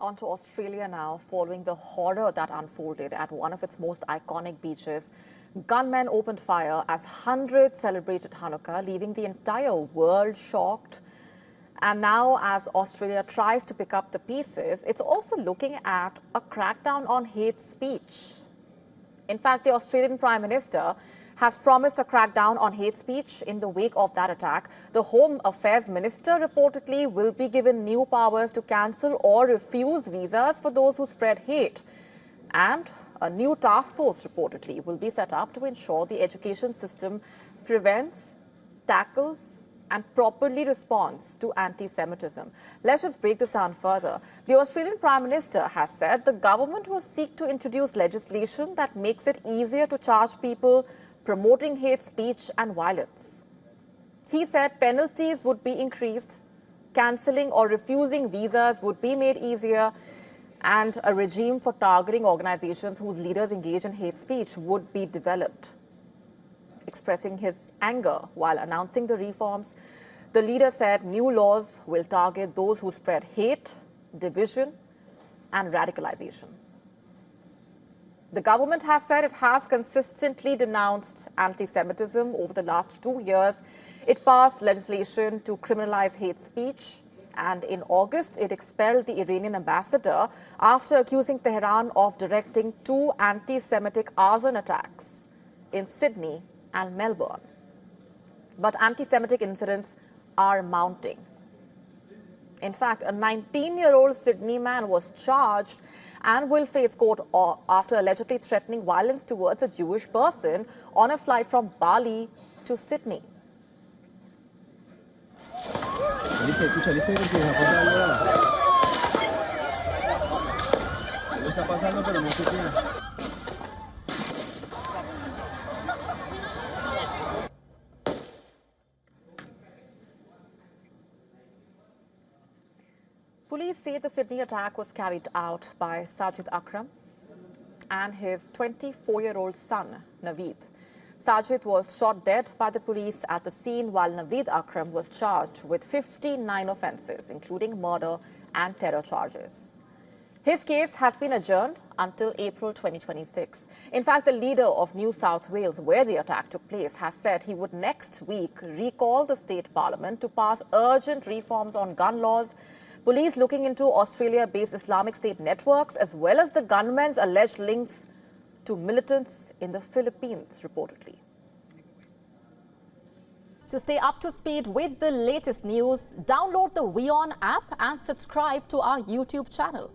On to Australia now, following the horror that unfolded at one of its most iconic beaches. Gunmen opened fire as hundreds celebrated Hanukkah, leaving the entire world shocked. And now, as Australia tries to pick up the pieces, it's also looking at a crackdown on hate speech. In fact, the Australian Prime Minister has promised a crackdown on hate speech in the wake of that attack. The Home Affairs Minister reportedly will be given new powers to cancel or refuse visas for those who spread hate. And a new task force reportedly will be set up to ensure the education system prevents, tackles, and properly responds to anti-Semitism. Let's just break this down further. The Australian Prime Minister has said the government will seek to introduce legislation that makes it easier to charge people promoting hate speech and violence. He said penalties would be increased, cancelling or refusing visas would be made easier, and a regime for targeting organizations whose leaders engage in hate speech would be developed. Expressing his anger while announcing the reforms, the leader said new laws will target those who spread hate, division, and radicalization. The government has said it has consistently denounced anti-Semitism over the last 2 years. It passed legislation to criminalize hate speech, and in August, it expelled the Iranian ambassador after accusing Tehran of directing 2 anti-Semitic arson attacks in Sydney and Melbourne. But anti-Semitic incidents are mounting. In fact, a 19-year-old Sydney man was charged and will face court after allegedly threatening violence towards a Jewish person on a flight from Bali to Sydney. Police say the Sydney attack was carried out by Sajid Akram and his 24-year-old son, Naveed. Sajid was shot dead by the police at the scene, while Naveed Akram was charged with 59 offences, including murder and terror charges. His case has been adjourned until April 2026. In fact, the leader of New South Wales, where the attack took place, has said he would next week recall the state parliament to pass urgent reforms on gun laws. Police looking into Australia-based Islamic State networks, as well as the gunmen's alleged links to militants in the Philippines, reportedly. To stay up to speed with the latest news, download the WION app and subscribe to our YouTube channel.